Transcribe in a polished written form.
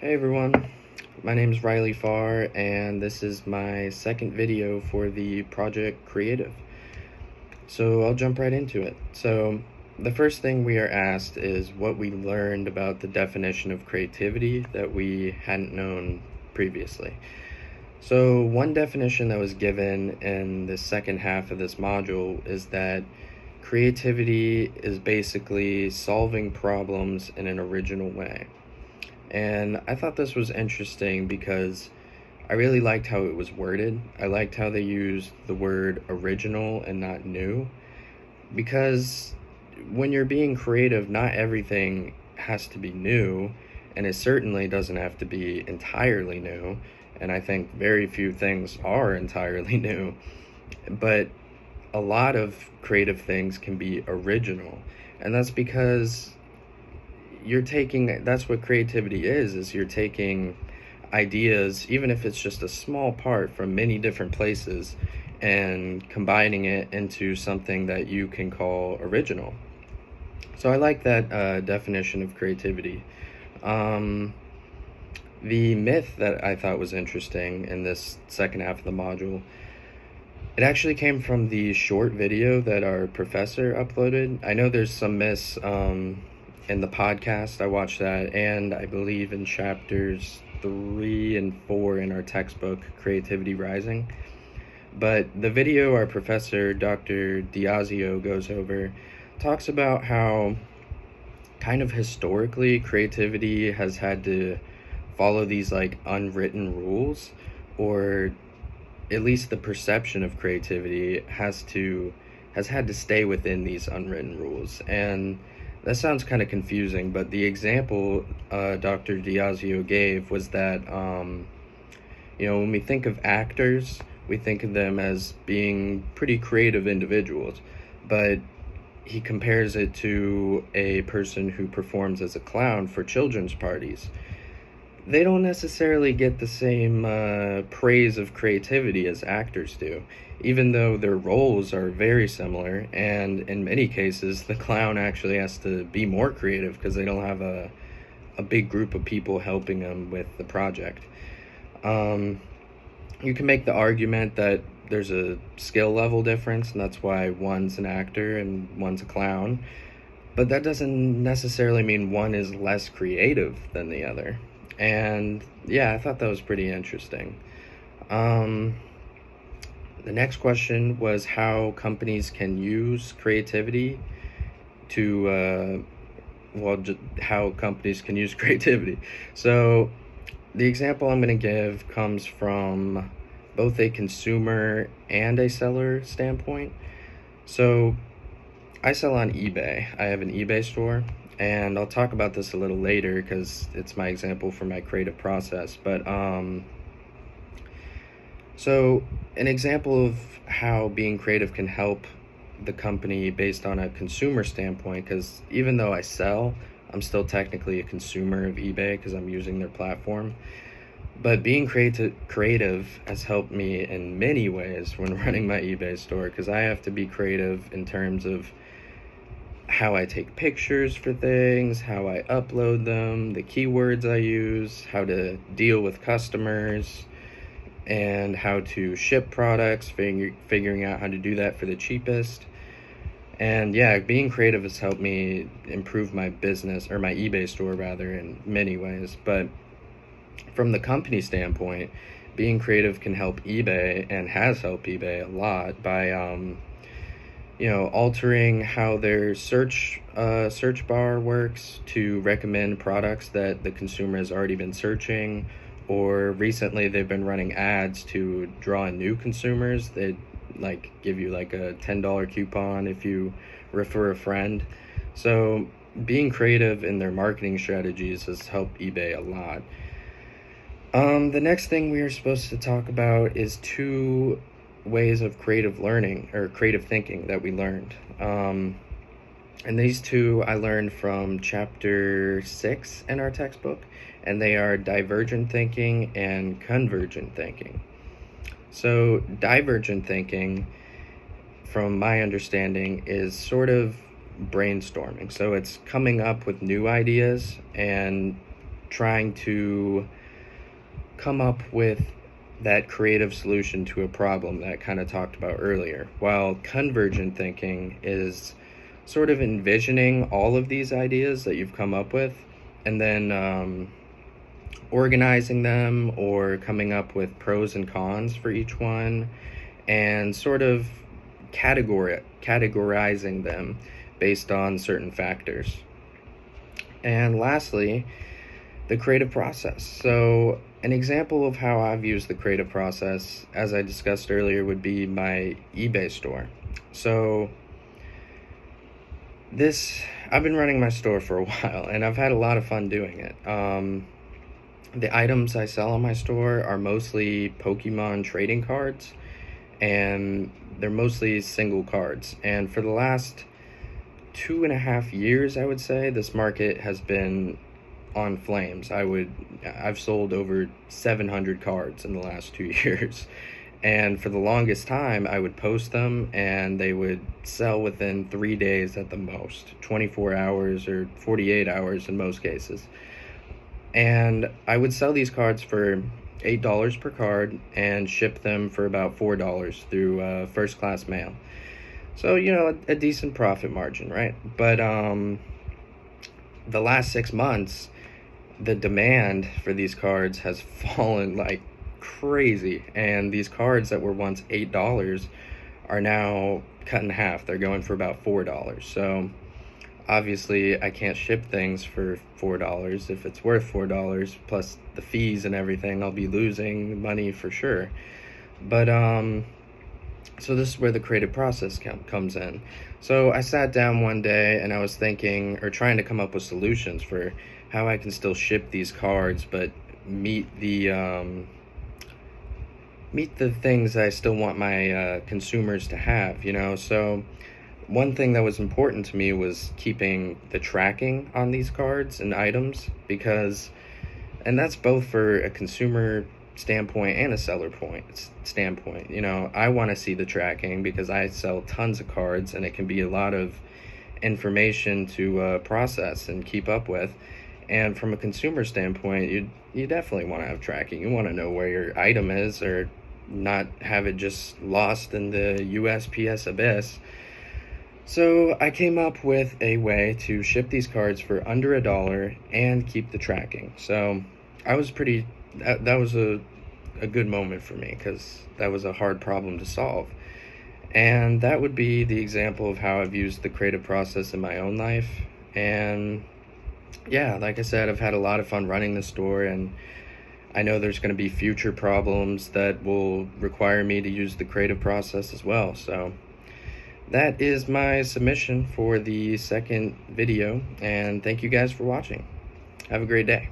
Hey everyone, my name is Riley Farr, and this is my second video for the Project Creative. So I'll jump right into it. So the first thing we are asked is what we learned about the definition of creativity that we hadn't known previously. So one definition that was given in the second half of this module is that creativity is basically solving problems in an original way. And I thought this was interesting because I really liked how it was worded. I liked how they used the word original and not new. Because when you're being creative, not everything has to be new, and it certainly doesn't have to be entirely new. And I think very few things are entirely new. But a lot of creative things can be original. And that's because that's what creativity is you're taking ideas, even if it's just a small part from many different places, and combining it into something that you can call original. So I like that definition of creativity. The myth that I thought was interesting in this second half of the module, it actually came from the short video that our professor uploaded. I know there's some myths in the podcast. I watched that, and I believe in chapters 3 and 4 in our textbook, Creativity Rising. But the video our professor, Dr. Diazio, goes over talks about how kind of historically creativity has had to follow these like unwritten rules, or at least the perception of creativity has had to stay within these unwritten rules. And that sounds kind of confusing, but the example Dr. Diazio gave was that when we think of actors, we think of them as being pretty creative individuals, but he compares it to a person who performs as a clown for children's parties. They don't necessarily get the same praise of creativity as actors do, even though their roles are very similar, and in many cases the clown actually has to be more creative because they don't have a big group of people helping them with the project. You can make the argument that there's a skill level difference, and that's why one's an actor and one's a clown, but that doesn't necessarily mean one is less creative than the other. And yeah, I thought that was pretty interesting. The next question was how companies can use creativity to, how companies can use creativity. So the example I'm going to give comes from both a consumer and a seller standpoint. So I sell on eBay. I have an eBay store, and I'll talk about this a little later because it's my example for my creative process. But so an example of how being creative can help the company based on a consumer standpoint, because even though I sell, I'm still technically a consumer of eBay because I'm using their platform. But being creative has helped me in many ways when running my eBay store, because I have to be creative in terms of how I take pictures for things, how I upload them, the keywords I use, how to deal with customers, and how to ship products, figuring out how to do that for the cheapest. And yeah, being creative has helped me improve my business, or my eBay store rather, in many ways. But from the company standpoint, being creative can help eBay, and has helped eBay a lot by altering how their search bar works to recommend products that the consumer has already been searching. Or recently they've been running ads to draw in new consumers. They like give you like a $10 coupon if you refer a friend. So being creative in their marketing strategies has helped eBay a lot. The next thing we are supposed to talk about is 2 ways of creative learning or creative thinking that we learned. And these 2 I learned from chapter 6 in our textbook, and they are divergent thinking and convergent thinking. So divergent thinking, from my understanding, is sort of brainstorming. So it's coming up with new ideas and trying to come up with that creative solution to a problem that I kind of talked about earlier, while convergent thinking is sort of envisioning all of these ideas that you've come up with and then organizing them or coming up with pros and cons for each one and sort of categorizing them based on certain factors. And lastly, the creative process. So an example of how I've used the creative process, as I discussed earlier, would be my eBay store. So I've been running my store for a while and I've had a lot of fun doing it. The items I sell on my store are mostly Pokemon trading cards, and they're mostly single cards. And for the last 2.5 years, I would say, this market has been on flames. I've sold over 700 cards in the last 2 years. And for the longest time, I would post them and they would sell within 3 days at the most, 24 hours or 48 hours in most cases. And I would sell these cards for $8 per card and ship them for about $4 through first class mail. So, a decent profit margin, right? But the last 6 months, the demand for these cards has fallen like crazy. And these cards that were once $8 are now cut in half. They're going for about $4. So obviously I can't ship things for $4. If it's worth $4 plus the fees and everything, I'll be losing money for sure. But so this is where the creative process comes in. So I sat down one day and I was thinking, or trying to come up with solutions for how I can still ship these cards but meet the things I still want my consumers to have, So one thing that was important to me was keeping the tracking on these cards and items, and that's both for a consumer standpoint and a seller standpoint. I want to see the tracking because I sell tons of cards and it can be a lot of information to process and keep up with. And from a consumer standpoint, you definitely want to have tracking. You want to know where your item is, or not have it just lost in the USPS abyss. So I came up with a way to ship these cards for under $1 and keep the tracking. So that was a good moment for me, because that was a hard problem to solve. And that would be the example of how I've used the creative process in my own life. And yeah, like I said, I've had a lot of fun running the store, and I know there's going to be future problems that will require me to use the creative process as well. So that is my submission for the second video, and thank you guys for watching. Have a great day.